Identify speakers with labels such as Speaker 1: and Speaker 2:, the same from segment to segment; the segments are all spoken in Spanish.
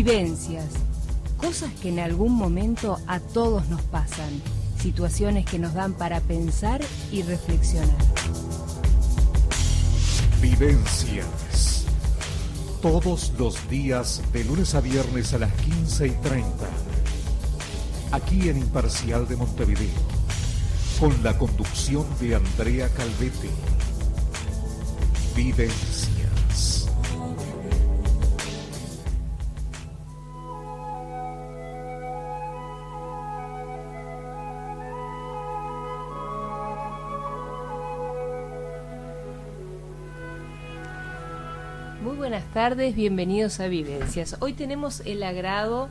Speaker 1: Vivencias, cosas que en algún momento a todos nos pasan, situaciones que nos dan para pensar y reflexionar.
Speaker 2: Vivencias, todos los días de lunes a viernes a las 15:30, aquí en Imparcial de Montevideo, con la conducción de Andrea Calvete. Vivencias.
Speaker 1: Muy buenas tardes, bienvenidos a Vivencias. Hoy tenemos el agrado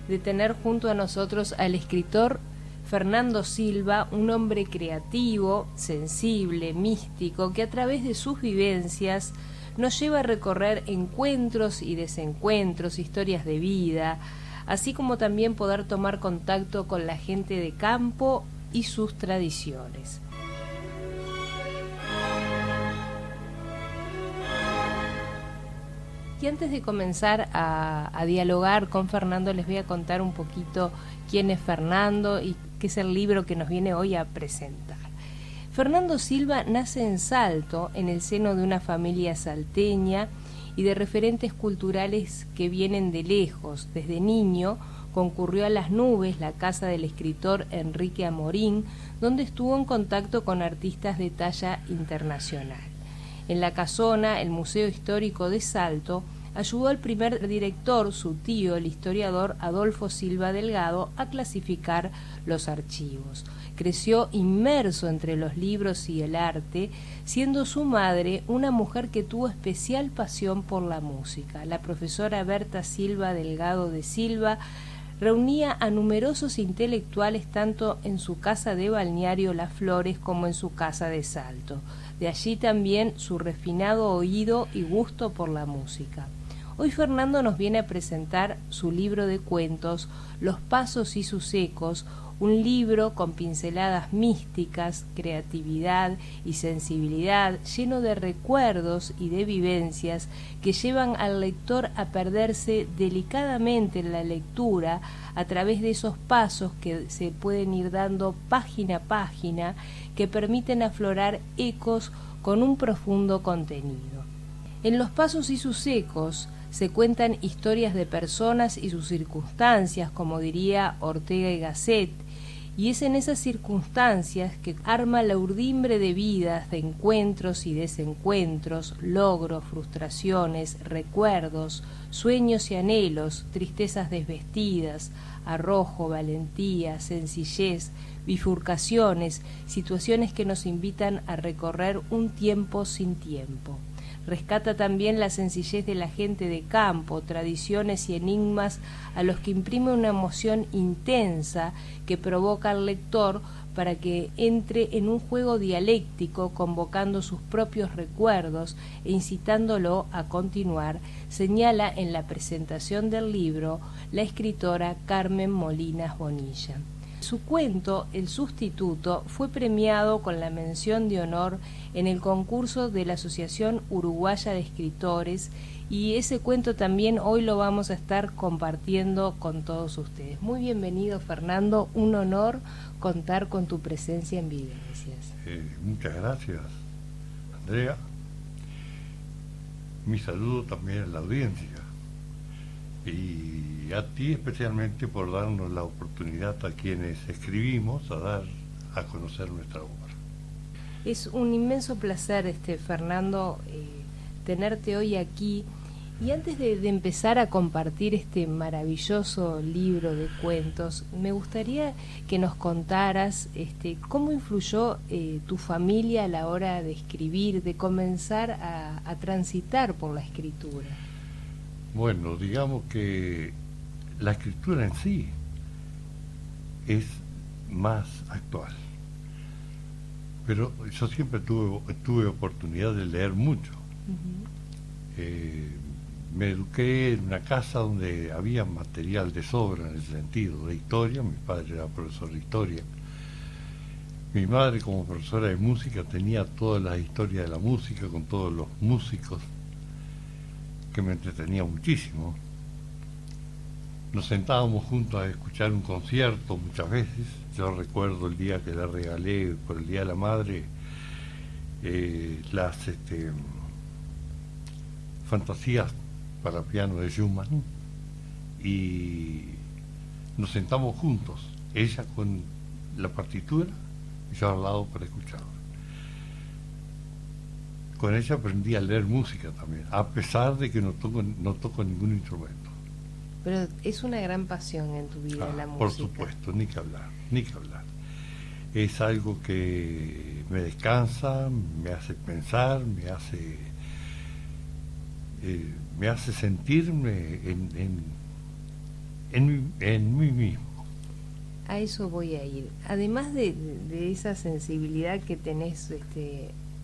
Speaker 1: de tener junto a nosotros al escritor Fernando Silva, un hombre creativo, sensible, místico, que a través de sus vivencias nos lleva a recorrer encuentros y desencuentros, historias de vida, así como también poder tomar contacto con la gente de campo y sus tradiciones. Y antes de comenzar a dialogar con Fernando, les voy a contar un poquito quién es Fernando y qué es el libro que nos viene hoy a presentar. Fernando Silva nace en Salto, en el seno de una familia salteña y de referentes culturales que vienen de lejos. Desde niño concurrió a Las Nubes, la casa del escritor Enrique Amorín, donde estuvo en contacto con artistas de talla internacional. En La Casona, el Museo Histórico de Salto, ayudó al primer director, su tío, el historiador Adolfo Silva Delgado, a clasificar los archivos. Creció inmerso entre los libros y el arte, siendo su madre una mujer que tuvo especial pasión por la música. La profesora Berta Silva Delgado de Silva reunía a numerosos intelectuales tanto en su casa de Balneario Las Flores como en su casa de Salto. De allí también su refinado oído y gusto por la música. Hoy Fernando nos viene a presentar su libro de cuentos, Los Pasos y sus ecos, un libro con pinceladas místicas, creatividad y sensibilidad, lleno de recuerdos y de vivencias que llevan al lector a perderse delicadamente en la lectura a través de esos pasos que se pueden ir dando página a página, que permiten aflorar ecos con un profundo contenido. En Los Pasos y sus ecos se cuentan historias de personas y sus circunstancias, como diría Ortega y Gasset, y es en esas circunstancias que arma la urdimbre de vidas, de encuentros y desencuentros, logros, frustraciones, recuerdos, sueños y anhelos, tristezas desvestidas, arrojo, valentía, sencillez, bifurcaciones, situaciones que nos invitan a recorrer un tiempo sin tiempo. Rescata también la sencillez de la gente de campo, tradiciones y enigmas a los que imprime una emoción intensa que provoca al lector para que entre en un juego dialéctico, convocando sus propios recuerdos e incitándolo a continuar, señala en la presentación del libro la escritora Carmen Molinas Bonilla. Su cuento, El Sustituto, fue premiado con la mención de honor en el concurso de la Asociación Uruguaya de Escritores, y ese cuento también hoy lo vamos a estar compartiendo con todos ustedes. Muy bienvenido, Fernando, un honor contar con tu presencia en Vivencias.
Speaker 3: Muchas gracias, Andrea. Mi saludo también a la audiencia. Y a ti especialmente por darnos la oportunidad a quienes escribimos a dar a conocer nuestra obra.
Speaker 1: Es un inmenso placer, Fernando, tenerte hoy aquí. Y antes de empezar a compartir este maravilloso libro de cuentos, me gustaría que nos contaras cómo influyó tu familia a la hora de escribir, de comenzar a transitar por la escritura.
Speaker 3: Bueno, digamos que la escritura en sí es más actual, pero yo siempre tuve oportunidad de leer mucho. Uh-huh. Me eduqué en una casa donde había material de sobra en el sentido de historia. Mi padre era profesor de historia. Mi madre, como profesora de música, tenía todas las historias de la música con todos los músicos, que me entretenía muchísimo. nos sentábamos juntos a escuchar un concierto muchas veces. Yo recuerdo el día que le regalé por el Día de la Madre las fantasías para piano de Schumann, y nos sentamos juntos, ella con la partitura y yo al lado para escuchar. Con ella aprendí a leer música también, a pesar de que no toco ningún instrumento.
Speaker 1: Pero es una gran pasión en tu vida la música.
Speaker 3: Por supuesto, ni que hablar. Es algo que me descansa, me hace pensar, me hace sentirme en mí mismo.
Speaker 1: A eso voy a ir. Además de esa sensibilidad que tenés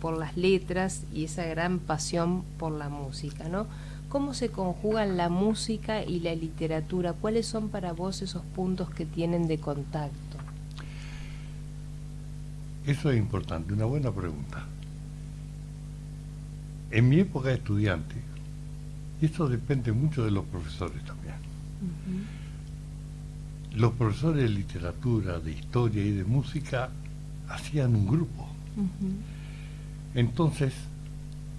Speaker 1: por las letras y esa gran pasión por la música, ¿no? ¿Cómo se conjugan la música y la literatura? ¿Cuáles son para vos esos puntos que tienen de contacto?
Speaker 3: Eso es importante, una buena pregunta. En mi época de estudiante, y esto depende mucho de los profesores también, los profesores de literatura, de historia y de música hacían un grupo. Entonces,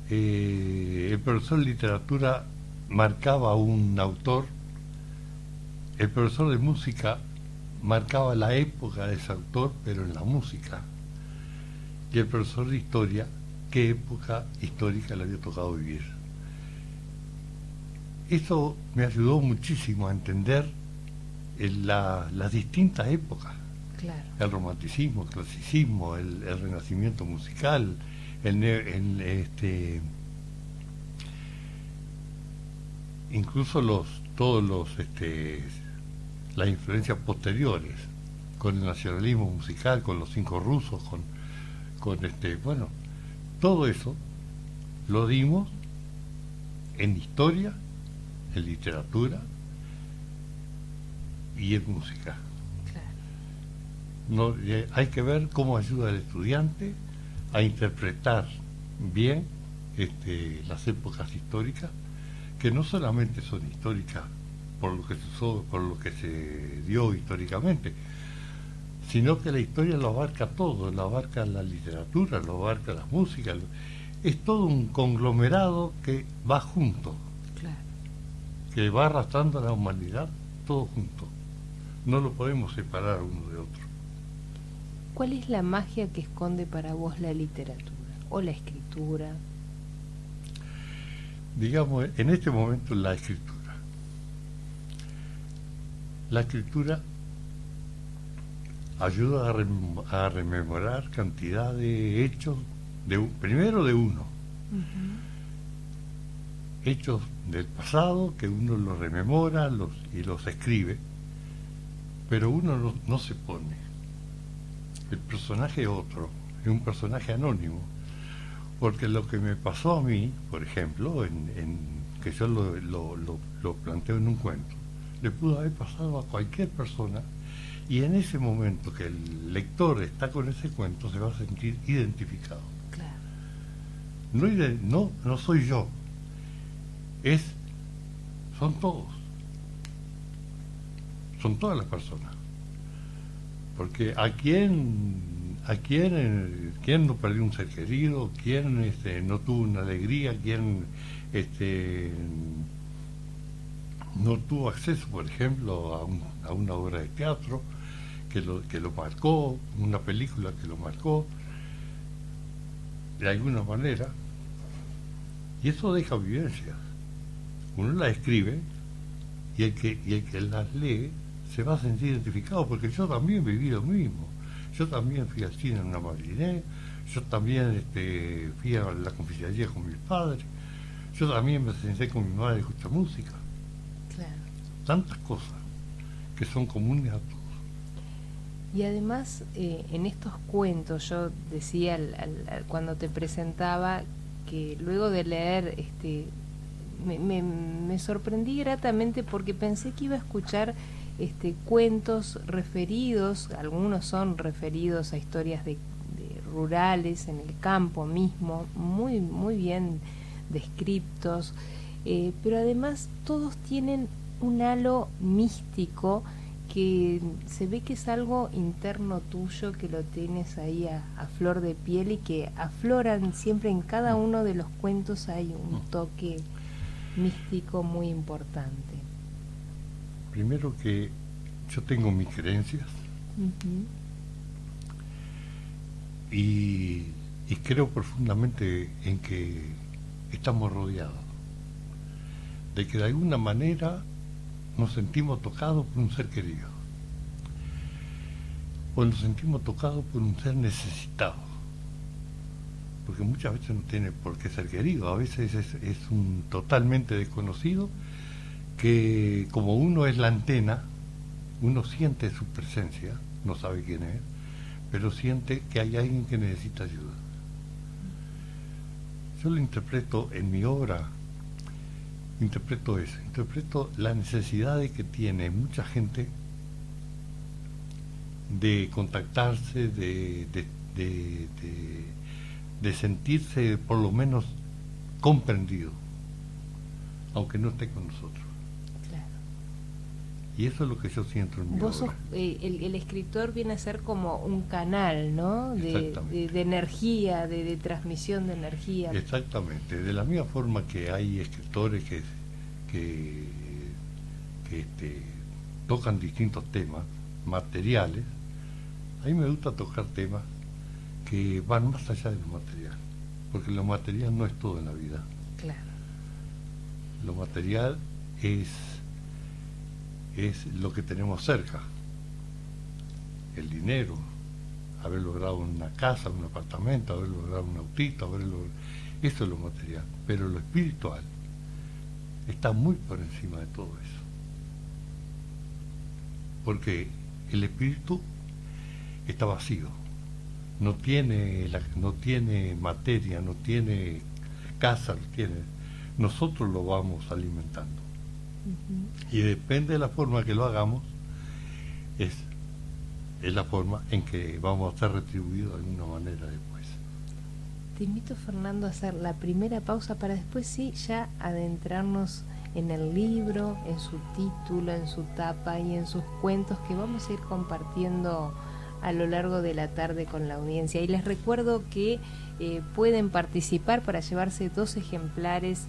Speaker 3: el profesor de literatura marcaba un autor, el profesor de música marcaba la época de ese autor, pero en la música, y el profesor de historia, qué época histórica le había tocado vivir. Eso me ayudó muchísimo a entender las distintas épocas.
Speaker 1: Claro. El
Speaker 3: romanticismo, el clasicismo, el renacimiento musical, incluso las influencias posteriores, con el nacionalismo musical, con los 5 rusos, bueno, todo eso lo dimos en historia, en literatura y en música. Claro. No, hay que ver cómo ayuda al estudiante a interpretar bien las épocas históricas, que no solamente son históricas por lo que se dio históricamente, sino que la historia lo abarca todo, lo abarca la literatura, lo abarca la música, es todo un conglomerado que va junto,
Speaker 1: claro,
Speaker 3: que va arrastrando a la humanidad todo junto, no lo podemos separar uno de otro.
Speaker 1: ¿Cuál es la magia que esconde para vos la literatura o la escritura?
Speaker 3: Digamos, en este momento la escritura. La escritura ayuda a rememorar cantidad de hechos, primero de uno. Hechos del pasado que uno los rememora y los escribe, pero uno no se pone. El personaje es otro, es un personaje anónimo, porque lo que me pasó a mí, por ejemplo, que yo lo planteo en un cuento, le pudo haber pasado a cualquier persona, y en ese momento que el lector está con ese cuento se va a sentir identificado. Claro. No soy yo, son todos, son todas las personas. Porque quién no perdió un ser querido, quién no tuvo una alegría, quién no tuvo acceso, por ejemplo, a una obra de teatro que lo marcó, una película que lo marcó de alguna manera, y eso deja vivencias. Uno las escribe y el que las lee se va a sentir identificado, porque yo también viví lo mismo. Yo también fui al cine en una matinée, yo también fui a la confitería con mis padres, yo también me senté con mi madre a escuchar música.
Speaker 1: Claro.
Speaker 3: Tantas cosas que son comunes a todos.
Speaker 1: Y además, en estos cuentos, yo decía cuando te presentaba que luego de leer, me sorprendí gratamente porque pensé que iba a escuchar cuentos referidos, algunos son referidos a historias de rurales en el campo mismo, muy, muy bien descriptos, pero además todos tienen un halo místico que se ve que es algo interno tuyo, que lo tienes ahí a flor de piel y que afloran siempre en cada uno de los cuentos. Hay un toque místico muy importante.
Speaker 3: Primero que yo tengo mis creencias y creo profundamente en que estamos rodeados, de que de alguna manera nos sentimos tocados por un ser querido, o nos sentimos tocados por un ser necesitado, porque muchas veces no tiene por qué ser querido, a veces es un totalmente desconocido que, como uno es la antena, uno siente su presencia, no sabe quién es, pero siente que hay alguien que necesita ayuda. Yo lo interpreto en mi obra, interpreto la necesidad que tiene mucha gente de contactarse, de sentirse por lo menos comprendido, aunque no esté con nosotros.
Speaker 1: Claro.
Speaker 3: Y eso es lo que yo siento en mi
Speaker 1: Vos
Speaker 3: obra.
Speaker 1: sos, el escritor viene a ser como un canal, ¿no? De energía, de transmisión de energía.
Speaker 3: Exactamente, de la misma forma que hay escritores que tocan distintos temas materiales, a mí me gusta tocar temas que van más allá de lo material, porque lo material no es todo en la vida.
Speaker 1: Claro.
Speaker 3: Lo material es lo que tenemos cerca, el dinero, haber logrado una casa, un apartamento, haber logrado un autito, eso es lo material, pero lo espiritual está muy por encima de todo eso, porque el espíritu está vacío, no tiene materia, no tiene casa, nosotros lo vamos alimentando. Y depende de la forma que lo hagamos, es la forma en que vamos a ser retribuidos de alguna manera después.
Speaker 1: Te invito, Fernando, a hacer la primera pausa para después sí ya adentrarnos en el libro, en su título, en su tapa y en sus cuentos que vamos a ir compartiendo a lo largo de la tarde con la audiencia. Y les recuerdo que pueden participar para llevarse 2 ejemplares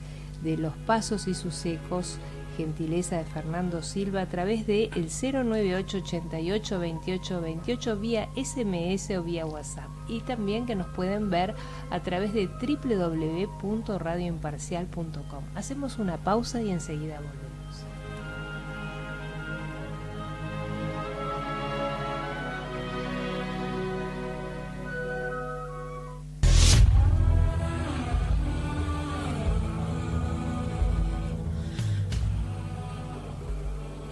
Speaker 1: de Los Pasos y sus Ecos, gentileza de Fernando Silva, a través de el 098 88 28 28 vía SMS o vía WhatsApp, y también que nos pueden ver a través de www.radioimparcial.com. Hacemos una pausa y enseguida volvemos.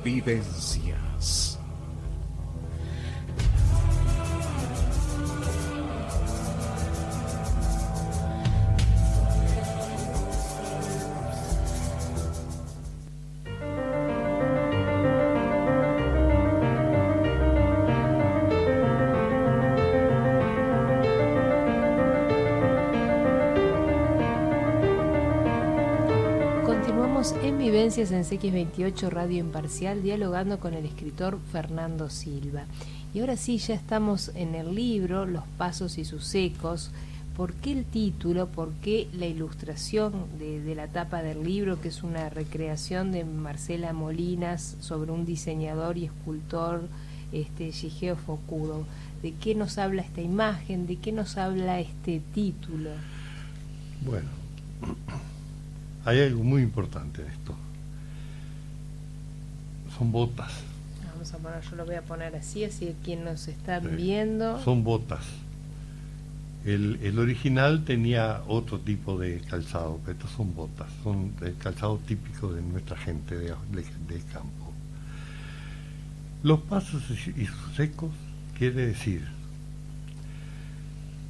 Speaker 2: Vivencias.
Speaker 1: En Vivencias en CX28 Radio Imparcial, dialogando con el escritor Fernando Silva. Y ahora sí, ya estamos en el libro Los Pasos y sus Ecos. ¿Por qué el título? ¿Por qué la ilustración de la tapa del libro, que es una recreación de Marcela Molinas sobre un diseñador y escultor, Gigeo Focudo? ¿De qué nos habla esta imagen? ¿De qué nos habla este título?
Speaker 3: Bueno, hay algo muy importante en esto. Son botas.
Speaker 1: Vamos a poner, yo lo voy a poner así quien nos está viendo.
Speaker 3: Son botas. El original tenía otro tipo de calzado, pero estos son botas. Son el calzado típico de nuestra gente de campo. Los pasos y sus ecos quiere decir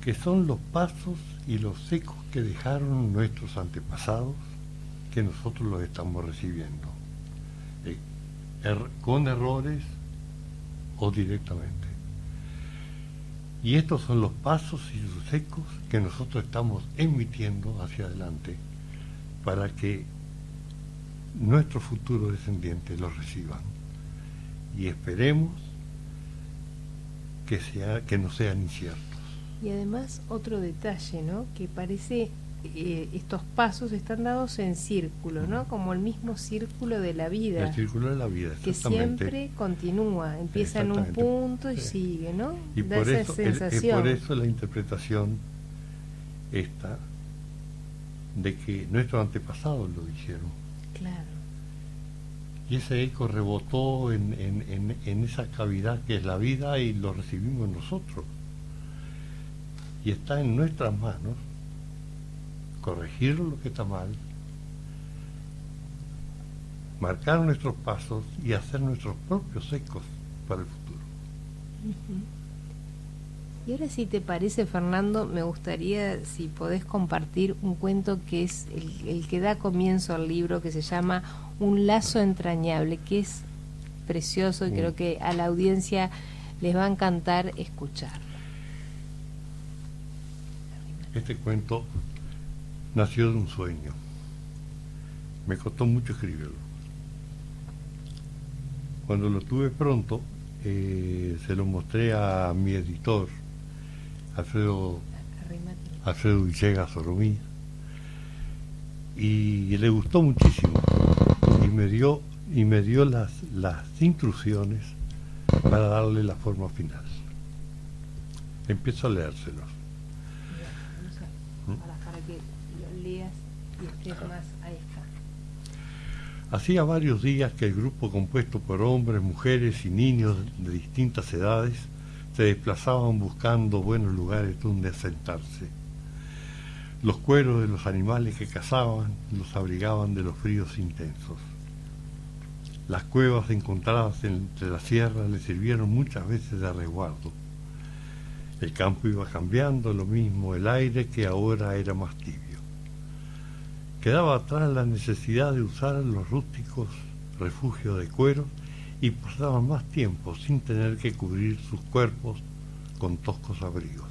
Speaker 3: que son los pasos y los ecos que dejaron nuestros antepasados, que nosotros los estamos recibiendo, con errores o directamente. Y estos son los pasos y sus ecos que nosotros estamos emitiendo hacia adelante para que nuestros futuros descendientes los reciban. Y esperemos que no sean inciertos.
Speaker 1: Y además otro detalle, ¿no? Que parece estos pasos están dados en círculo, ¿no? Como el mismo círculo de la vida.
Speaker 3: El círculo de la vida,
Speaker 1: que siempre continúa, empieza en un punto y sigue, ¿no?
Speaker 3: Y
Speaker 1: da
Speaker 3: por
Speaker 1: esa
Speaker 3: eso,
Speaker 1: sensación.
Speaker 3: es por eso la interpretación esta de que nuestros antepasados lo dijeron.
Speaker 1: Claro.
Speaker 3: Y ese eco rebotó en esa cavidad que es la vida y lo recibimos nosotros. Y está en nuestras manos corregir lo que está mal, marcar nuestros pasos y hacer nuestros propios ecos para el futuro.
Speaker 1: Y ahora, si te parece, Fernando, me gustaría si podés compartir un cuento que es el que da comienzo al libro, que se llama Un lazo entrañable, que es precioso y creo que a la audiencia les va a encantar escucharlo.
Speaker 3: Este cuento nació de un sueño. Me costó mucho escribirlo. Cuando lo tuve pronto, se lo mostré a mi editor, Alfredo Villegas Oromía, y le gustó muchísimo. Y me dio las instrucciones para darle la forma final. Empiezo a leérselos.
Speaker 1: Para que lo leas y estés más. Ahí está.
Speaker 3: Hacía varios días que el grupo, compuesto por hombres, mujeres y niños de distintas edades, se desplazaban buscando buenos lugares donde asentarse. Los cueros de los animales que cazaban los abrigaban de los fríos intensos. Las cuevas encontradas entre las sierras les sirvieron muchas veces de resguardo. El campo iba cambiando, lo mismo el aire, que ahora era más tibio. Quedaba atrás la necesidad de usar los rústicos refugios de cuero y pasaban más tiempo sin tener que cubrir sus cuerpos con toscos abrigos.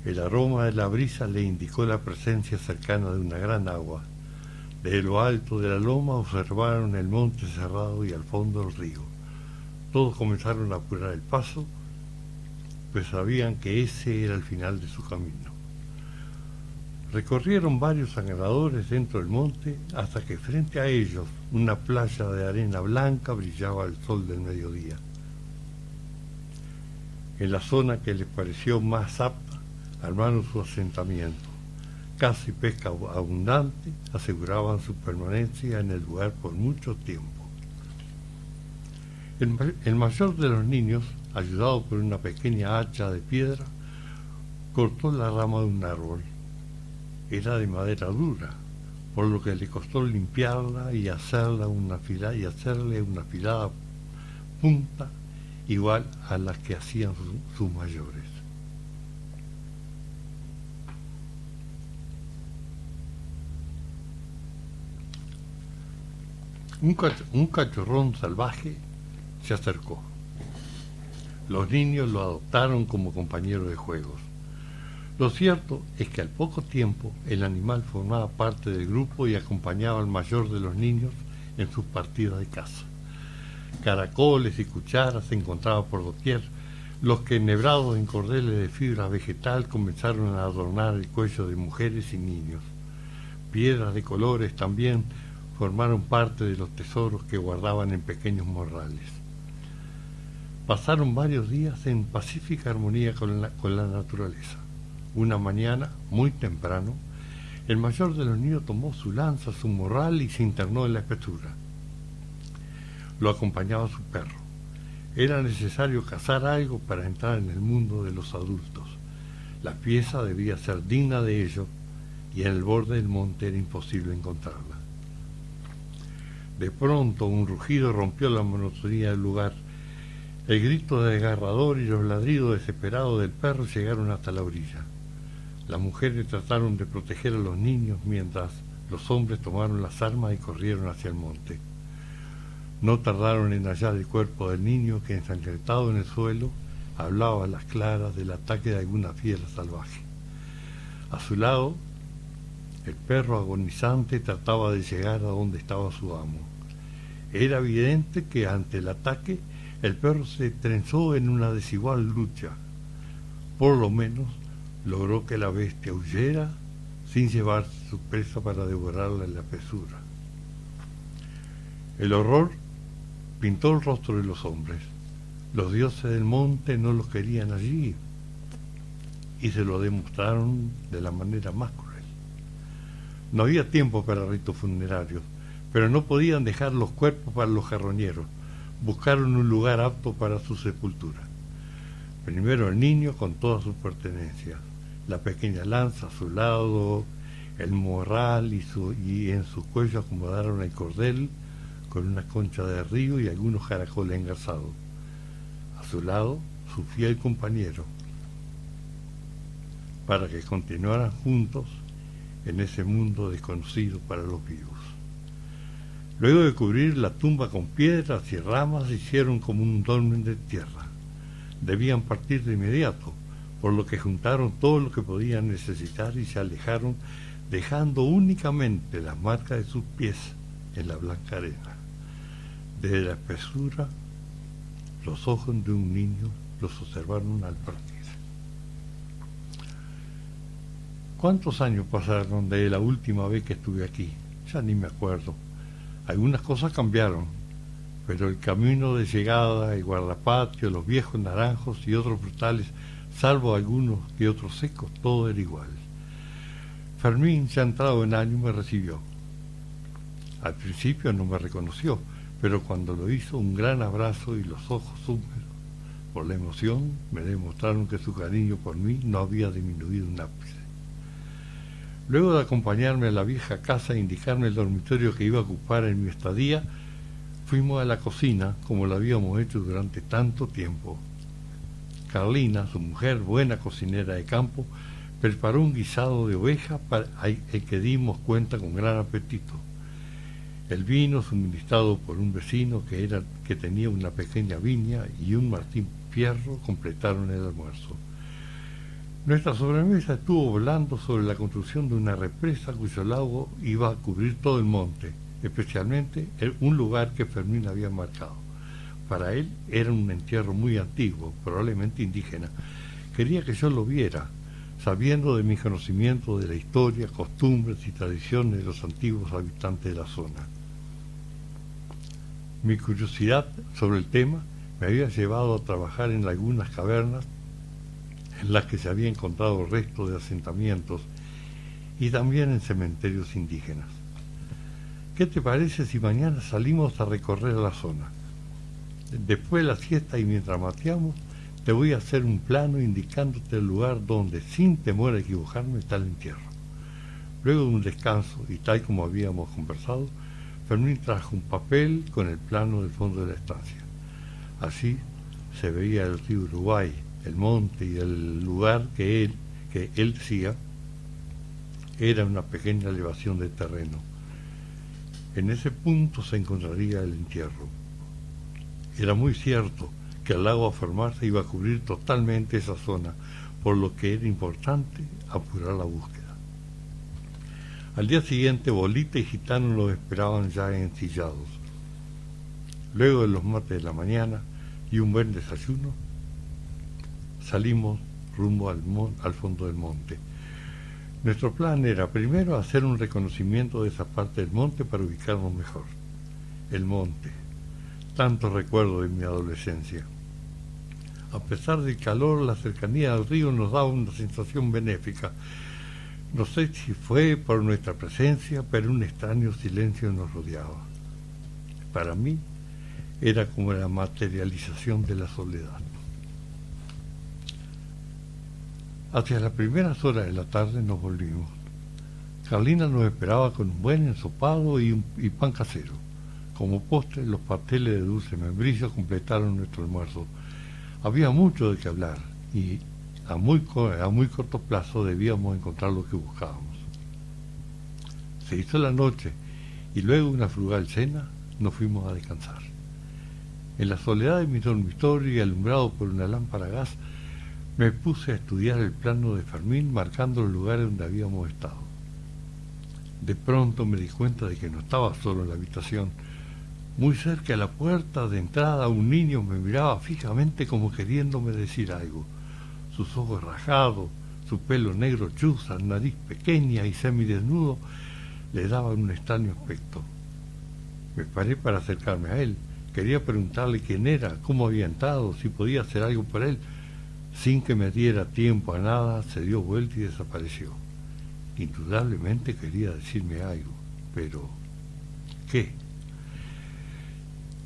Speaker 3: El aroma de la brisa le indicó la presencia cercana de una gran agua. Desde lo alto de la loma observaron el monte cerrado y al fondo el río. Todos comenzaron a apurar el paso, pues sabían que ese era el final de su camino. Recorrieron varios angradores dentro del monte hasta que frente a ellos una playa de arena blanca brillaba al sol del mediodía. En la zona que les pareció más apta, armaron su asentamiento. Caza y pesca abundante aseguraban su permanencia en el lugar por mucho tiempo. El mayor de los niños, ayudado por una pequeña hacha de piedra, cortó la rama de un árbol. Era de madera dura, por lo que le costó limpiarla y hacerle una afilada punta igual a las que hacían sus mayores. Un cachorrón salvaje se acercó. Los niños lo adoptaron como compañero de juegos. Lo cierto es que al poco tiempo el animal formaba parte del grupo y acompañaba al mayor de los niños en sus partidas de caza. Caracoles y cucharas se encontraban por doquier, los que, enhebrados en cordeles de fibra vegetal, comenzaron a adornar el cuello de mujeres y niños. Piedras de colores también formaron parte de los tesoros que guardaban en pequeños morrales. Pasaron varios días en pacífica armonía con la naturaleza. Una mañana, muy temprano, el mayor de los niños tomó su lanza, su morral y se internó en la espesura. Lo acompañaba su perro. Era necesario cazar algo para entrar en el mundo de los adultos. La pieza debía ser digna de ello y en el borde del monte era imposible encontrarla. De pronto un rugido rompió la monotonía del lugar. El grito desgarrador y los ladridos desesperados del perro llegaron hasta la orilla. Las mujeres trataron de proteger a los niños mientras los hombres tomaron las armas y corrieron hacia el monte. No tardaron en hallar el cuerpo del niño que, ensangrentado en el suelo, hablaba a las claras del ataque de alguna fiera salvaje. A su lado, El perro agonizante trataba de llegar a donde estaba su amo. Era evidente que ante el ataque el perro se trenzó en una desigual lucha. Por lo menos logró que la bestia huyera sin llevarse su presa para devorarla en la espesura. El horror pintó el rostro de los hombres. Los dioses del monte no los querían allí y se lo demostraron de la manera más cruel. No había tiempo para ritos funerarios, pero no podían dejar los cuerpos para los jarroñeros. Buscaron un lugar apto para su sepultura. Primero el niño con todas sus pertenencias, la pequeña lanza a su lado, el morral y en su cuello acomodaron el cordel con una concha de río y algunos caracoles engarzados. A su lado, su fiel compañero, para que continuaran juntos en ese mundo desconocido para los vivos. Luego de cubrir la tumba con piedras y ramas, hicieron como un dolmen de tierra. Debían partir de inmediato, por lo que juntaron todo lo que podían necesitar y se alejaron, dejando únicamente las marcas de sus pies en la blanca arena. Desde la espesura, los ojos de un niño los observaron al partir. ¿Cuántos años pasaron de la última vez que estuve aquí? Ya ni me acuerdo. Algunas cosas cambiaron, pero el camino de llegada, el guardapatio, los viejos naranjos y otros frutales, salvo algunos y otros secos, todo era igual. Fermín, ya entrado en años, me recibió. Al principio no me reconoció, pero cuando lo hizo, un gran abrazo y los ojos húmedos por la emoción me demostraron que su cariño por mí no había disminuido un ápice. Luego de acompañarme a la vieja casa e indicarme el dormitorio que iba a ocupar en mi estadía, fuimos a la cocina, como lo habíamos hecho durante tanto tiempo. Carlina, su mujer, buena cocinera de campo, preparó un guisado de oveja para el que dimos cuenta con gran apetito. El vino, suministrado por un vecino que tenía una pequeña viña, y un Martín Fierro completaron el almuerzo. Nuestra sobremesa estuvo volando sobre la construcción de una represa cuyo lago iba a cubrir todo el monte, especialmente un lugar que Fermín había marcado. Para él era un entierro muy antiguo, probablemente indígena. Quería que yo lo viera, sabiendo de mi conocimiento de la historia, costumbres y tradiciones de los antiguos habitantes de la zona. Mi curiosidad sobre el tema me había llevado a trabajar en algunas cavernas en las que se había encontrado restos de asentamientos y también en cementerios indígenas. ¿Qué te parece si mañana salimos a recorrer la zona? Después de la siesta y mientras mateamos, te voy a hacer un plano indicándote el lugar donde, sin temor a equivocarme, está el entierro. Luego de un descanso, y tal como habíamos conversado, Fermín trajo un papel con el plano del fondo de la estancia. Así se veía el río Uruguay, el monte y el lugar que él decía era una pequeña elevación de terreno. En ese punto se encontraría el entierro. Era muy cierto que el lago a formarse iba a cubrir totalmente esa zona, por lo que era importante apurar la búsqueda. Al día siguiente, Bolita y Gitano los esperaban ya ensillados. Luego de los mates de la mañana y un buen desayuno, salimos rumbo al fondo del monte. Nuestro plan era primero hacer un reconocimiento de esa parte del monte para ubicarnos mejor. El monte, tanto recuerdo de mi adolescencia. A pesar del calor, la cercanía al río nos daba una sensación benéfica. No sé si fue por nuestra presencia, pero un extraño silencio nos rodeaba. Para mí, era como la materialización de la soledad. Hacia las primeras horas de la tarde nos volvimos. Carlina nos esperaba con un buen ensopado y pan casero. Como postre, los pasteles de dulce membrillo completaron nuestro almuerzo. Había mucho de qué hablar y a muy corto plazo debíamos encontrar lo que buscábamos. Se hizo la noche y luego de una frugal cena nos fuimos a descansar. En la soledad de mi dormitorio y alumbrado por una lámpara a gas, me puse a estudiar el plano de Fermín, marcando los lugares donde habíamos estado. De pronto me di cuenta de que no estaba solo en la habitación. Muy cerca de la puerta de entrada un niño me miraba fijamente como queriéndome decir algo. Sus ojos rajados, su pelo negro chuza, nariz pequeña y semidesnudo le daban un extraño aspecto. Me paré para acercarme a él. Quería preguntarle quién era, cómo había entrado, si podía hacer algo por él. Sin que me diera tiempo a nada, se dio vuelta y desapareció. Indudablemente quería decirme algo, pero ¿qué?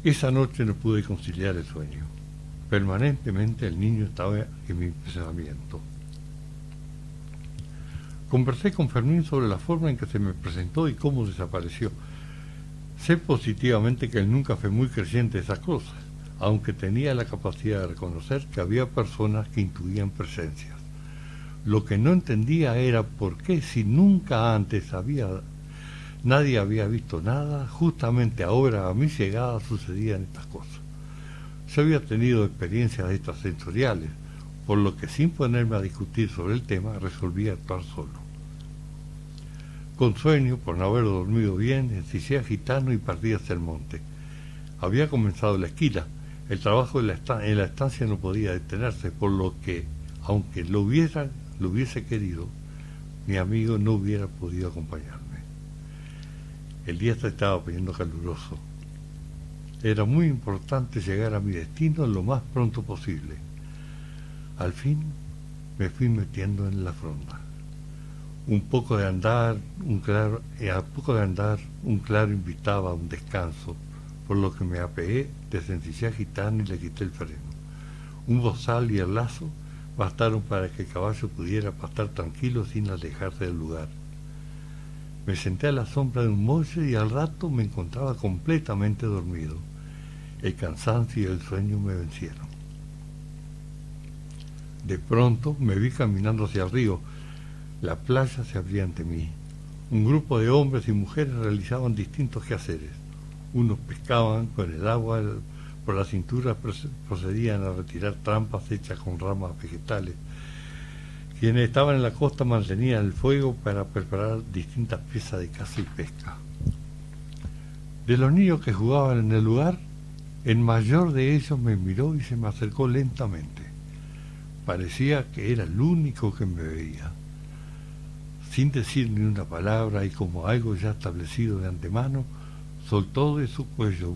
Speaker 3: Esa noche no pude conciliar el sueño. Permanentemente el niño estaba en mi pensamiento. Conversé con Fermín sobre la forma en que se me presentó y cómo desapareció. Sé positivamente que él nunca fue muy creyente de esas cosas, aunque tenía la capacidad de reconocer que había personas que intuían presencias. Lo que no entendía era por qué, si nunca antes nadie había visto nada, justamente ahora a mi llegada sucedían estas cosas. Yo había tenido experiencias extrasensoriales, por lo que sin ponerme a discutir sobre el tema resolví actuar solo. Con sueño, por no haber dormido bien, encicé a Gitano y partí hacia el monte. Había comenzado la esquila. El trabajo en la estancia no podía detenerse, por lo que, aunque lo hubiese querido, mi amigo no hubiera podido acompañarme. El día se estaba poniendo caluroso. Era muy importante llegar a mi destino lo más pronto posible. Al fin me fui metiendo en la fronda. A poco de andar, un claro invitaba a un descanso, por lo que me apeé, desencillé a Gitano y le quité el freno. Un bozal y el lazo bastaron para que el caballo pudiera pastar tranquilo sin alejarse del lugar. Me senté a la sombra de un molle y al rato me encontraba completamente dormido. El cansancio y el sueño me vencieron. De pronto me vi caminando hacia el río. La playa se abría ante mí. Un grupo de hombres y mujeres realizaban distintos quehaceres. Unos pescaban con el agua por la cintura, procedían a retirar trampas hechas con ramas vegetales. Quienes estaban en la costa mantenían el fuego para preparar distintas piezas de caza y pesca. De los niños que jugaban en el lugar, el mayor de ellos me miró y se me acercó lentamente. Parecía que era el único que me veía. Sin decir ni una palabra y como algo ya establecido de antemano, soltó de su cuello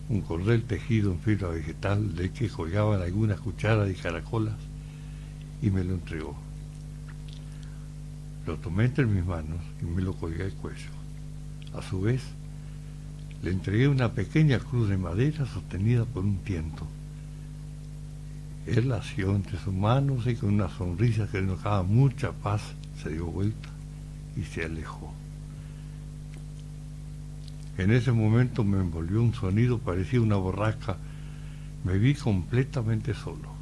Speaker 3: un cordel tejido en fibra vegetal del que colgaban algunas cucharas y caracolas y me lo entregó. Lo tomé entre mis manos y me lo colgué al cuello. A su vez, le entregué una pequeña cruz de madera sostenida por un tiento. Él la asió entre sus manos y con una sonrisa que denotaba mucha paz se dio vuelta y se alejó. En ese momento me envolvió un sonido parecido a una borrasca. Me vi completamente solo.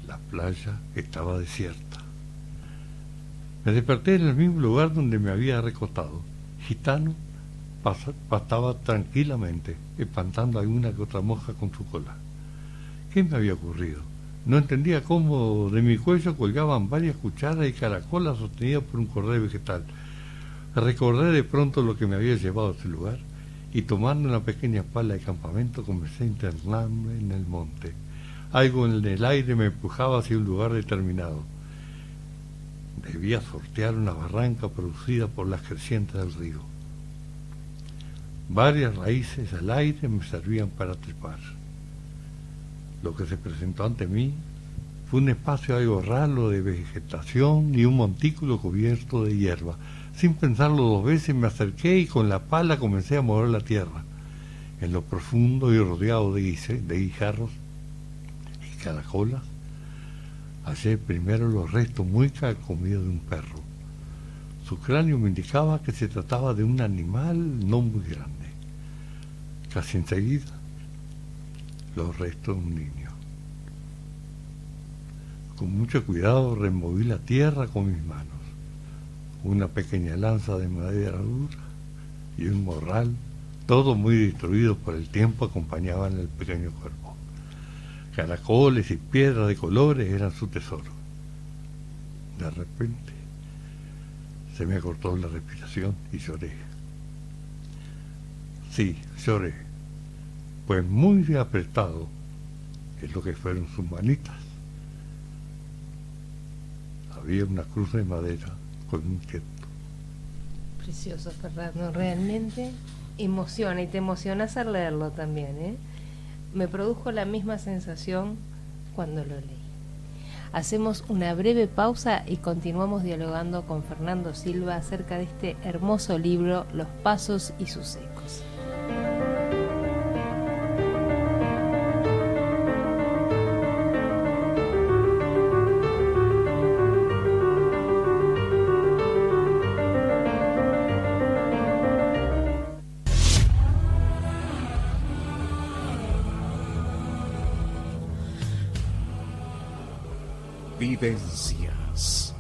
Speaker 3: La playa estaba desierta. Me desperté en el mismo lugar donde me había recostado. Gitano pasaba tranquilamente, espantando a alguna que otra mosca con su cola. ¿Qué me había ocurrido? No entendía cómo de mi cuello colgaban varias cucharas y caracolas sostenidas por un cordel vegetal. Recordé de pronto lo que me había llevado a ese lugar y tomando una pequeña pala de campamento comencé a internarme en el monte. Algo en el aire me empujaba hacia un lugar determinado. Debía sortear una barranca producida por las crecientes del río. Varias raíces al aire me servían para trepar. Lo que se presentó ante mí fue un espacio algo ralo de vegetación y un montículo cubierto de hierba. Sin pensarlo dos veces me acerqué y con la pala comencé a mover la tierra. En lo profundo y rodeado de guijarros y caracolas, hallé primero los restos muy carcomidos de un perro. Su cráneo me indicaba que se trataba de un animal no muy grande. Casi enseguida, los restos de un niño. Con mucho cuidado removí la tierra con mis manos. Una pequeña lanza de madera dura y un morral, todo muy destruido por el tiempo, acompañaban el pequeño cuerpo. Caracoles y piedras de colores eran su tesoro. De repente, Se me cortó la respiración y lloré. Sí, lloré, pues muy apretado es lo que fueron sus manitas. Había una cruz de madera con un tieto.
Speaker 1: Precioso, Fernando, realmente emociona, y te emociona hacer leerlo también, ¿eh? Me produjo la misma sensación cuando lo leí. Hacemos una breve pausa y continuamos dialogando con Fernando Silva acerca de este hermoso libro, Los pasos y sus ecos.
Speaker 2: Vivencias.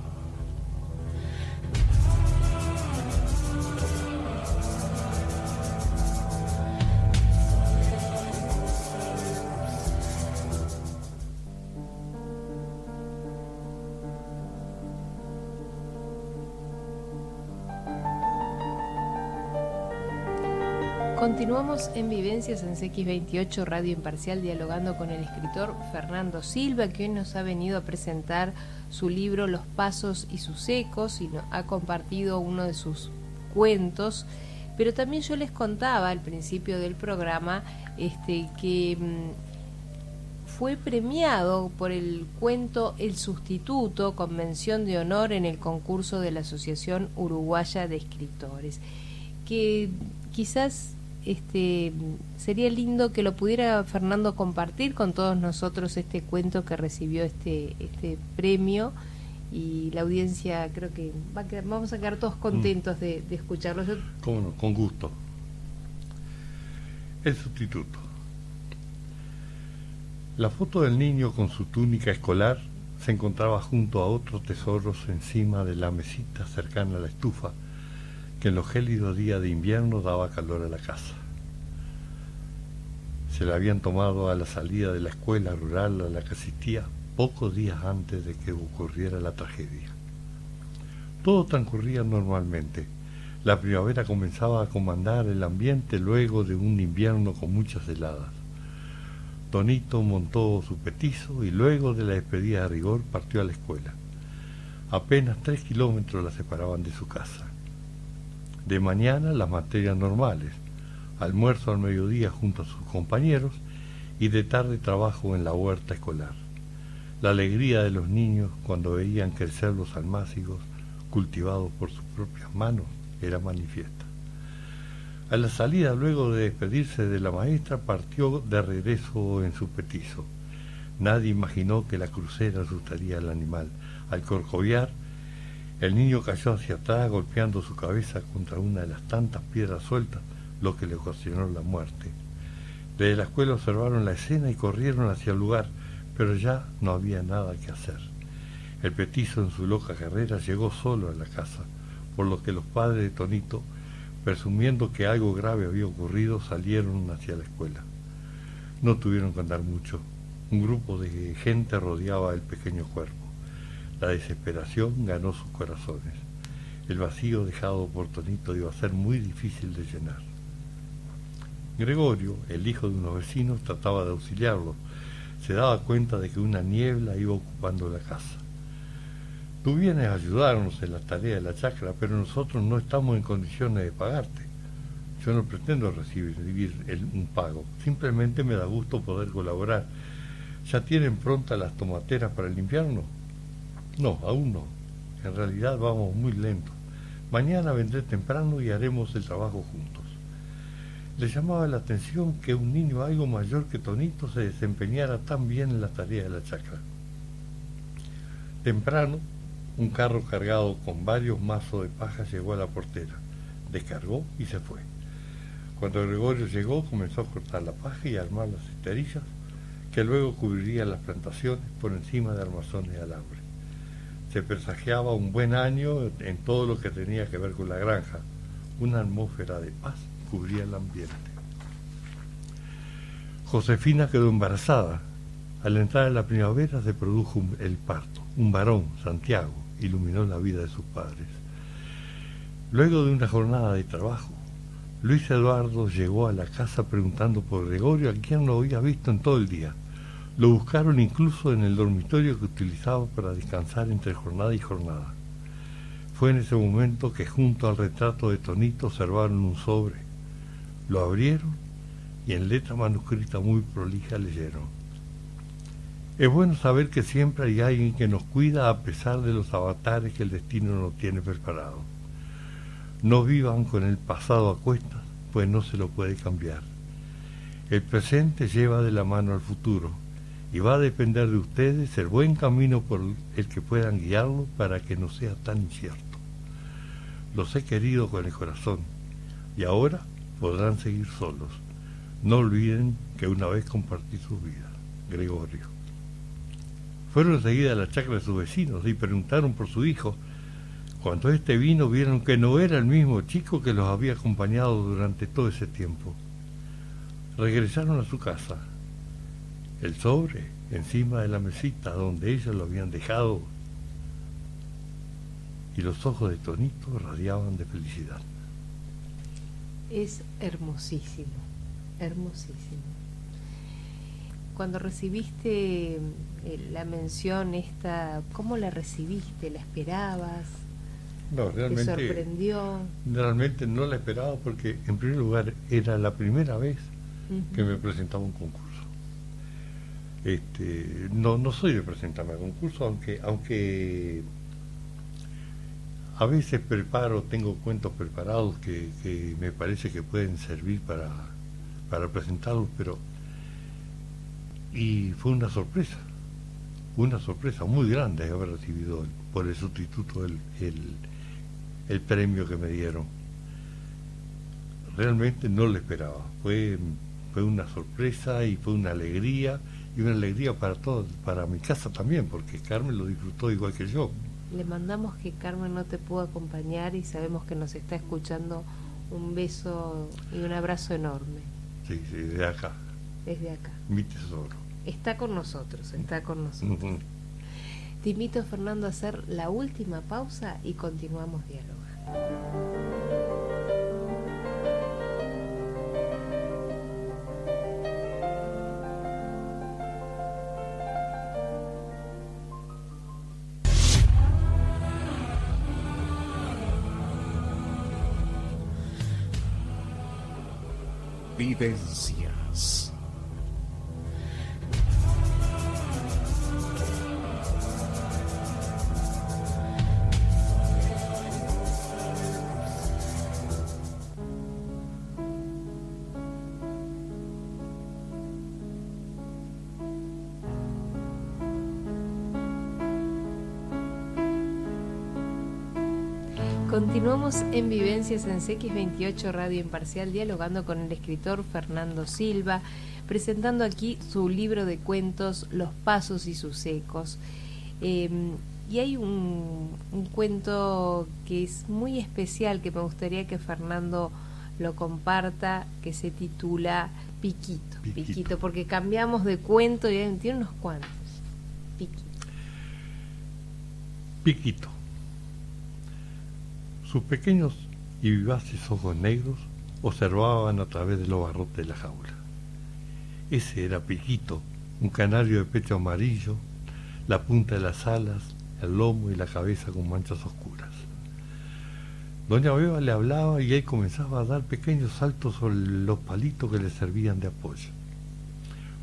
Speaker 1: Continuamos en Vivencias en CX28 Radio Imparcial, dialogando con el escritor Fernando Silva, que hoy nos ha venido a presentar su libro Los pasos y sus ecos, y nos ha compartido uno de sus cuentos. Pero también yo les contaba al principio del programa que fue premiado por el cuento El Sustituto con mención de honor en el concurso de la Asociación Uruguaya de Escritores, que quizás sería lindo que lo pudiera Fernando compartir con todos nosotros, este cuento que recibió este premio, y la audiencia creo que vamos a quedar todos contentos de escucharlo.
Speaker 3: Cómo no, con gusto. El Sustituto. La foto del niño con su túnica escolar se encontraba junto a otros tesoros encima de la mesita cercana a la estufa, que en los gélidos días de invierno daba calor a la casa. Se la habían tomado a la salida de la escuela rural a la que asistía pocos días antes de que ocurriera la tragedia. Todo transcurría normalmente. La primavera comenzaba a comandar el ambiente luego de un invierno con muchas heladas. Tonito montó su petizo y luego de la despedida de rigor partió a la escuela. Apenas 3 kilómetros la separaban de su casa. De mañana las materias normales, almuerzo al mediodía junto a sus compañeros y de tarde trabajo en la huerta escolar. La alegría de los niños cuando veían crecer los almácigos cultivados por sus propias manos era manifiesta. A la salida, luego de despedirse de la maestra, partió de regreso en su petizo. Nadie imaginó que la crucera asustaría al animal. Al corcoviar, el niño cayó hacia atrás golpeando su cabeza contra una de las tantas piedras sueltas, lo que le ocasionó la muerte. Desde la escuela observaron la escena y corrieron hacia el lugar, pero ya no había nada que hacer. El petizo en su loca carrera llegó solo a la casa, por lo que los padres de Tonito, presumiendo que algo grave había ocurrido, salieron hacia la escuela. No tuvieron que andar mucho. Un grupo de gente rodeaba el pequeño cuerpo. La desesperación ganó sus corazones. El vacío dejado por Tonito iba a ser muy difícil de llenar. Gregorio, el hijo de unos vecinos, trataba de auxiliarlo. Se daba cuenta de que una niebla iba ocupando la casa. Tú vienes a ayudarnos en la tarea de la chacra, pero nosotros no estamos en condiciones de pagarte. Yo no pretendo recibir un pago, simplemente me da gusto poder colaborar. ¿Ya tienen prontas las tomateras para el invierno? No, aún no. En realidad vamos muy lentos. Mañana vendré temprano y haremos el trabajo juntos. Le llamaba la atención que un niño algo mayor que Tonito se desempeñara tan bien en la tarea de la chacra. Temprano, un carro cargado con varios mazos de paja llegó a la portera, descargó y se fue. Cuando Gregorio llegó, comenzó a cortar la paja y a armar las esterillas que luego cubrirían las plantaciones por encima de armazones de alambre. Se presagiaba un buen año en todo lo que tenía que ver con la granja. Una atmósfera de paz cubría el ambiente. Josefina quedó embarazada. Al entrar en la primavera se produjo el parto. Un varón, Santiago, iluminó la vida de sus padres. Luego de una jornada de trabajo, Luis Eduardo llegó a la casa preguntando por Gregorio, a quien no había visto en todo el día. Lo buscaron incluso en el dormitorio que utilizaba para descansar entre jornada y jornada. Fue en ese momento que junto al retrato de Tonito observaron un sobre. Lo abrieron y en letra manuscrita muy prolija leyeron: es bueno saber que siempre hay alguien que nos cuida a pesar de los avatares que el destino nos tiene preparados. No vivan con el pasado a cuestas, pues no se lo puede cambiar. El presente lleva de la mano al futuro y va a depender de ustedes el buen camino por el que puedan guiarlo para que no sea tan incierto. Los he querido con el corazón y ahora podrán seguir solos. No olviden que una vez compartí su vida. Gregorio. Fueron enseguida a la chacra de sus vecinos y preguntaron por su hijo. Cuando este vino, vieron que no era el mismo chico que los había acompañado durante todo ese tiempo. Regresaron a su casa. El sobre encima de la mesita donde ellos lo habían dejado, y los ojos de Tonito radiaban de felicidad.
Speaker 1: Es hermosísimo, hermosísimo. Cuando recibiste la mención esta, ¿cómo la recibiste? ¿La esperabas?
Speaker 3: No, realmente.
Speaker 1: ¿Te sorprendió?
Speaker 3: Realmente no la esperaba porque, en primer lugar, era la primera vez que me presentaba un concurso. No soy de presentarme a concurso, aunque a veces tengo cuentos preparados que me parece que pueden servir para presentarlos, y fue una sorpresa muy grande haber recibido por el sustituto el premio que me dieron. Realmente no lo esperaba, fue una sorpresa y fue una alegría para todos, para mi casa también, porque Carmen lo disfrutó igual que yo.
Speaker 1: Le mandamos, que Carmen no te pudo acompañar y sabemos que nos está escuchando, un beso y un abrazo enorme.
Speaker 3: Sí, de acá.
Speaker 1: Desde acá.
Speaker 3: Mi tesoro.
Speaker 1: Está con nosotros.
Speaker 3: Uh-huh.
Speaker 1: Te invito, Fernando, a hacer la última pausa y continuamos dialogando.
Speaker 2: Vivencias.
Speaker 1: Continuamos en Vivencias en CX28 Radio Imparcial, dialogando con el escritor Fernando Silva, presentando aquí su libro de cuentos Los Pasos y sus Ecos. Y hay un cuento que es muy especial, que me gustaría que Fernando lo comparta, que se titula Piquito, porque cambiamos de cuento y tiene unos cuantos.
Speaker 3: Piquito. Sus pequeños y vivaces ojos negros observaban a través de los barrotes de la jaula. Ese era Piquito, un canario de pecho amarillo, la punta de las alas, el lomo y la cabeza con manchas oscuras. Doña Beba le hablaba y él comenzaba a dar pequeños saltos sobre los palitos que le servían de apoyo.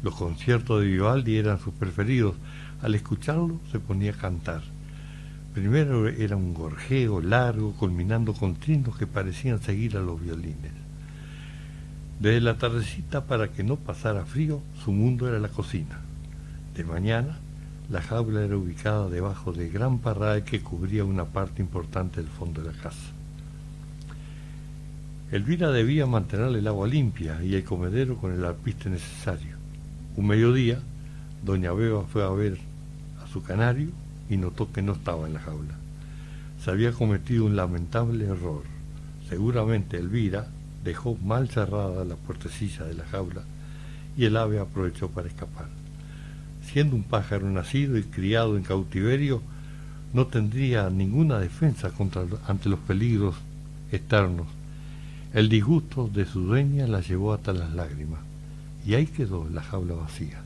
Speaker 3: Los conciertos de Vivaldi eran sus preferidos. Al escucharlo se ponía a cantar. Primero era un gorjeo largo, culminando con trinos que parecían seguir a los violines. Desde la tardecita, para que no pasara frío, su mundo era la cocina. De mañana, la jaula era ubicada debajo de gran parral que cubría una parte importante del fondo de la casa. Elvira debía mantener el agua limpia y el comedero con el alpiste necesario. Un mediodía, doña Beba fue a ver a su canario y notó que no estaba en la jaula. Se había cometido un lamentable error. Seguramente Elvira dejó mal cerrada la puertecilla de la jaula y el ave aprovechó para escapar. Siendo un pájaro nacido y criado en cautiverio, no tendría ninguna defensa ante los peligros externos. El disgusto de su dueña la llevó hasta las lágrimas, y ahí quedó la jaula vacía.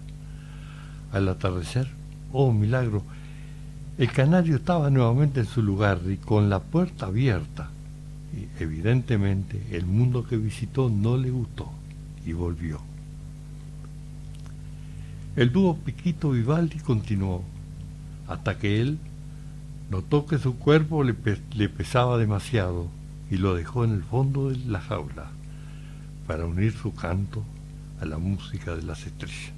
Speaker 3: Al atardecer, oh milagro, el canario estaba nuevamente en su lugar y con la puerta abierta. Y evidentemente el mundo que visitó no le gustó y volvió. El dúo Piquito Vivaldi continuó hasta que él notó que su cuerpo le pesaba demasiado y lo dejó en el fondo de la jaula para unir su canto a la música de las estrellas.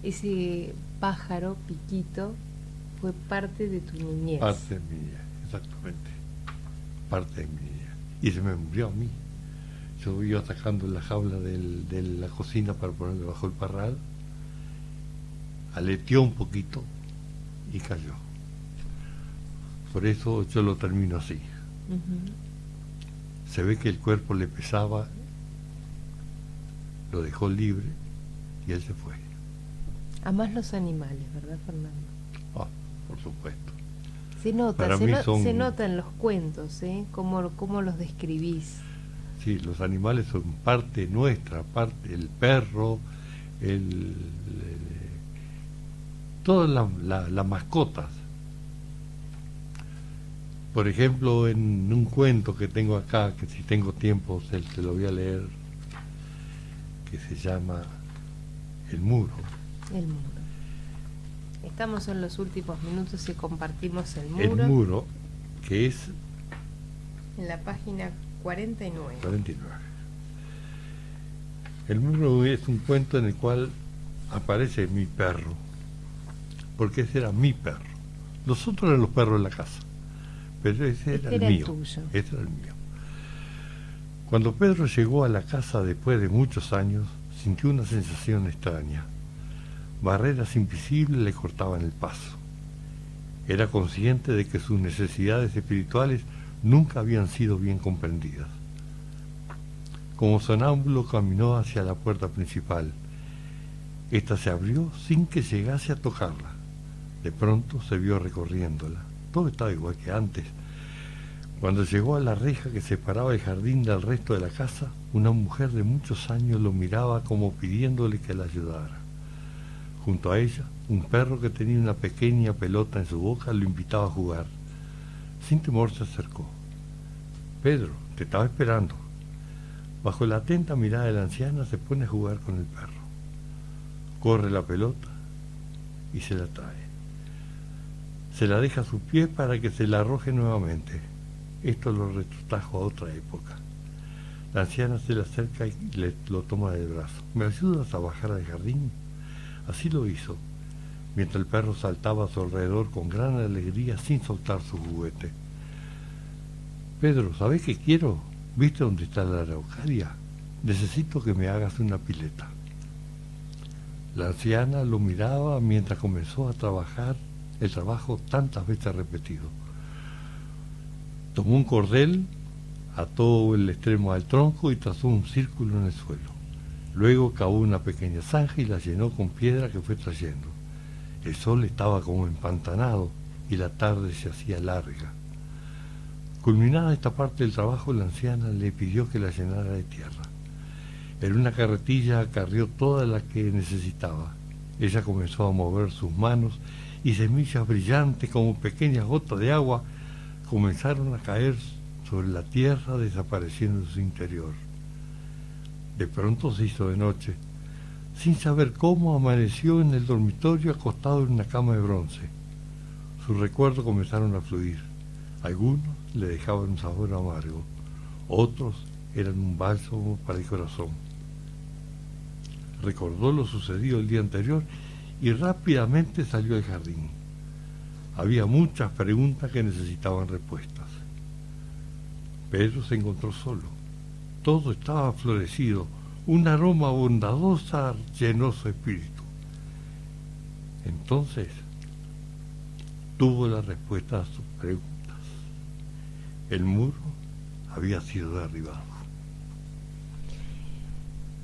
Speaker 1: Ese pájaro, Piquito, fue parte de tu niñez.
Speaker 3: Parte de mi niñez, exactamente. Parte de mi niñez. Y se me murió a mí. Yo iba sacando la jaula de la cocina para ponerle bajo el parral, aleteó un poquito y cayó. Por eso yo lo termino así. Se ve que el cuerpo le pesaba, lo dejó libre y él se fue.
Speaker 1: Amás los animales, ¿verdad, Fernando?
Speaker 3: Ah, por supuesto.
Speaker 1: Se nota,
Speaker 3: Para mí son...
Speaker 1: se nota en los cuentos, ¿eh? Cómo los describís.
Speaker 3: Sí, los animales son parte nuestra, parte el perro, todas las mascotas. Por ejemplo, en un cuento que tengo acá, que si tengo tiempo te lo voy a leer, que se llama El Muro.
Speaker 1: El muro. Estamos en los últimos minutos y compartimos el muro.
Speaker 3: El Muro, que es...
Speaker 1: en la página 49.
Speaker 3: El Muro es un cuento en el cual aparece mi perro, porque ese era mi perro. Los otros eran los perros de la casa, pero ese era el mío.
Speaker 1: Tuyo.
Speaker 3: Ese era el mío. Cuando Pedro llegó a la casa después de muchos años, sintió una sensación extraña. Barreras invisibles le cortaban el paso. Era consciente de que sus necesidades espirituales nunca habían sido bien comprendidas. Como sonámbulo caminó hacia la puerta principal. Esta se abrió sin que llegase a tocarla. De pronto se vio recorriéndola. Todo estaba igual que antes. Cuando llegó a la reja que separaba el jardín del resto de la casa, una mujer de muchos años lo miraba como pidiéndole que la ayudara. Junto a ella, un perro que tenía una pequeña pelota en su boca lo invitaba a jugar. Sin temor se acercó. Pedro, te estaba esperando. Bajo la atenta mirada de la anciana se pone a jugar con el perro. Corre la pelota y se la trae. Se la deja a sus pies para que se la arroje nuevamente. Esto lo retrotrajo a otra época. La anciana se le acerca y lo toma del brazo. ¿Me ayudas a bajar al jardín? Así lo hizo, mientras el perro saltaba a su alrededor con gran alegría sin soltar su juguete. Pedro, ¿sabes qué quiero? ¿Viste dónde está la araucaria? Necesito que me hagas una pileta. La anciana lo miraba mientras comenzó a trabajar el trabajo tantas veces repetido. Tomó un cordel, ató el extremo al tronco y trazó un círculo en el suelo. Luego cavó una pequeña zanja y la llenó con piedra que fue trayendo. El sol estaba como empantanado y la tarde se hacía larga. Culminada esta parte del trabajo, la anciana le pidió que la llenara de tierra. En una carretilla acarrió toda la que necesitaba. Ella comenzó a mover sus manos y semillas brillantes como pequeñas gotas de agua comenzaron a caer sobre la tierra, desapareciendo en su interior. De pronto se hizo de noche. Sin saber cómo, amaneció en el dormitorio acostado en una cama de bronce. Sus recuerdos comenzaron a fluir. Algunos le dejaban un sabor amargo, otros eran un bálsamo para el corazón. Recordó lo sucedido el día anterior y rápidamente salió al jardín. Había muchas preguntas que necesitaban respuestas. Pedro se encontró solo. Todo estaba florecido, un aroma bondadosa llenó su espíritu. Entonces tuvo la respuesta a sus preguntas. El muro había sido derribado.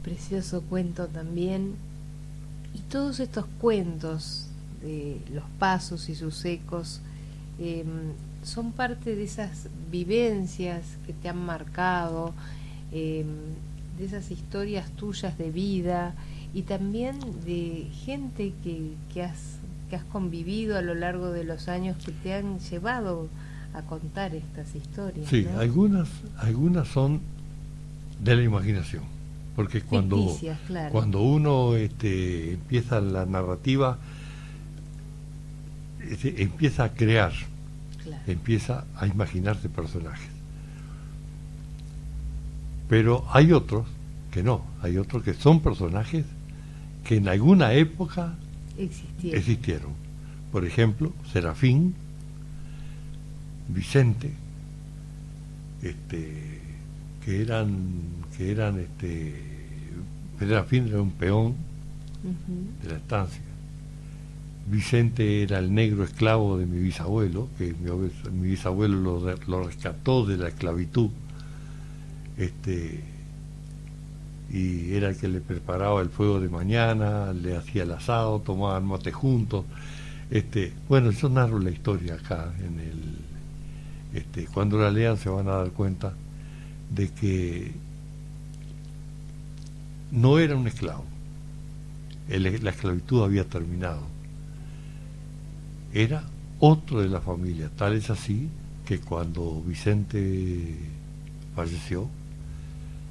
Speaker 1: Precioso cuento también. Y todos estos cuentos de los pasos y sus ecos son parte de esas vivencias que te han marcado, de esas historias tuyas de vida y también de gente que has convivido a lo largo de los años que te han llevado a contar estas historias.
Speaker 3: Sí,
Speaker 1: ¿no?
Speaker 3: algunas son de la imaginación, porque
Speaker 1: Ficticias, claro.
Speaker 3: cuando uno empieza la narrativa, empieza a crear,
Speaker 1: Claro.
Speaker 3: empieza a imaginarse personajes. Pero hay otros que no, hay otros que son personajes que en alguna época existieron. Por ejemplo, Serafín, Vicente, que eran Serafín era un peón de la estancia. Vicente era el negro esclavo de mi bisabuelo, que mi bisabuelo lo rescató de la esclavitud, y era el que le preparaba el fuego de mañana, le hacía el asado, tomaban mate juntos. Bueno, yo narro la historia acá en el cuando la lean se van a dar cuenta de que no era un esclavo, la esclavitud había terminado, era otro de la familia. Tal es así que cuando Vicente falleció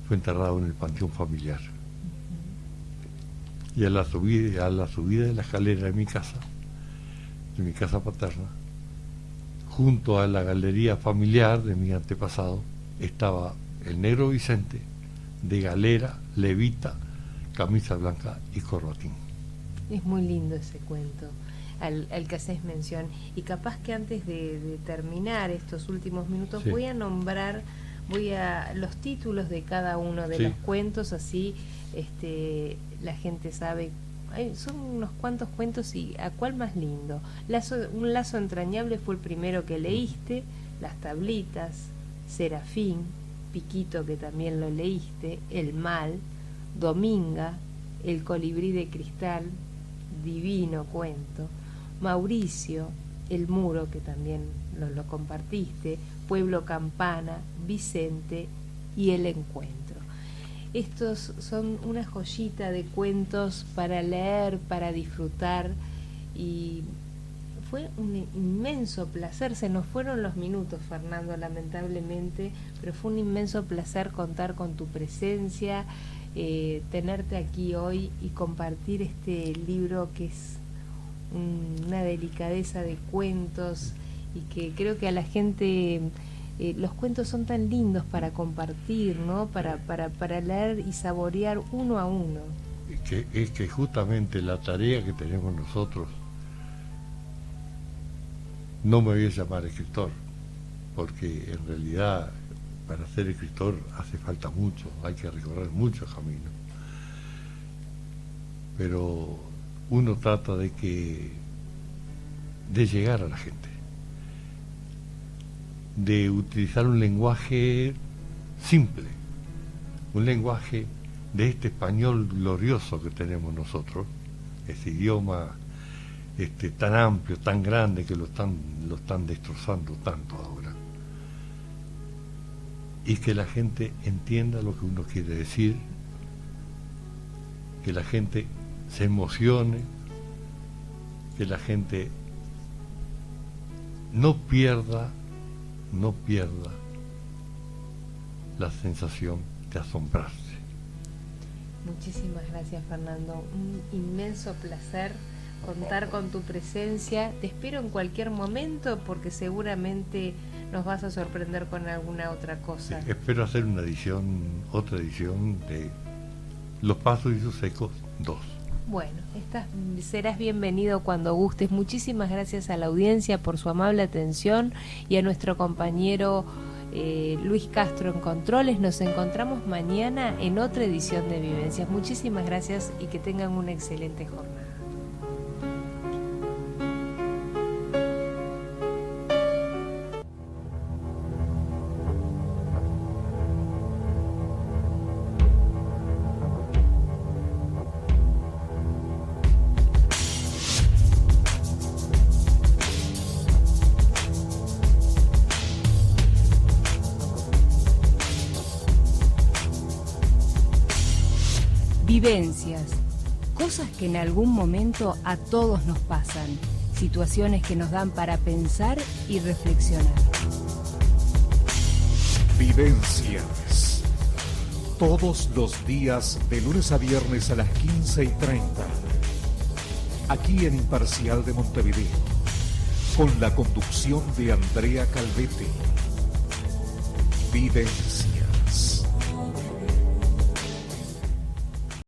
Speaker 3: fue enterrado en el panteón familiar, y a la subida de la escalera de mi casa paterna, junto a la galería familiar de mi antepasado, estaba el negro Vicente, de galera, levita, camisa blanca y corbatín.
Speaker 1: Es muy lindo ese cuento al que haces mención. Y capaz que antes de terminar estos últimos minutos,
Speaker 3: sí,
Speaker 1: voy a nombrar los títulos de cada uno de
Speaker 3: sí,
Speaker 1: los cuentos, así la gente sabe. Son unos cuantos cuentos y ¿a cuál más lindo? Un lazo entrañable fue el primero que leíste, Las tablitas, Serafín, Piquito, que también lo leíste, El mal, Dominga, El colibrí de cristal, divino cuento, Mauricio, El muro, que también lo compartiste, Pueblo Campana, Vicente y El encuentro. Estos son una joyita de cuentos para leer, para disfrutar, y fue un inmenso placer. Se nos fueron los minutos, Fernando, lamentablemente, pero fue un inmenso placer contar con tu presencia, tenerte aquí hoy y compartir este libro que es una delicadeza de cuentos, y que creo que a la gente los cuentos son tan lindos para compartir, ¿no? Para leer y saborear uno a uno.
Speaker 3: Es que justamente la tarea que tenemos nosotros, no me voy a llamar escritor, porque en realidad para ser escritor hace falta mucho, hay que recorrer mucho camino, pero uno trata de llegar a la gente, de utilizar un lenguaje simple, un lenguaje de este español glorioso que tenemos nosotros, ese idioma tan amplio, tan grande, que lo están destrozando tanto ahora, y que la gente entienda lo que uno quiere decir, que la gente se emocione, que la gente no pierda la sensación de asombrarse.
Speaker 1: Muchísimas gracias, Fernando. Un inmenso placer contar con tu presencia. Te espero en cualquier momento, porque seguramente nos vas a sorprender con alguna otra cosa.
Speaker 3: Sí, espero hacer otra edición de Los Pasos y sus Ecos 2.
Speaker 1: Bueno, serás bienvenido cuando gustes. Muchísimas gracias a la audiencia por su amable atención, y a nuestro compañero Luis Castro en controles. Nos encontramos mañana en otra edición de Vivencias. Muchísimas gracias y que tengan una excelente jornada. Vivencias, cosas que en algún momento a todos nos pasan, situaciones que nos dan para pensar y reflexionar.
Speaker 2: Vivencias. Todos los días, de lunes a viernes a las 15:30. Aquí en Imparcial de Montevideo. Con la conducción de Andrea Calvete. Vivencias.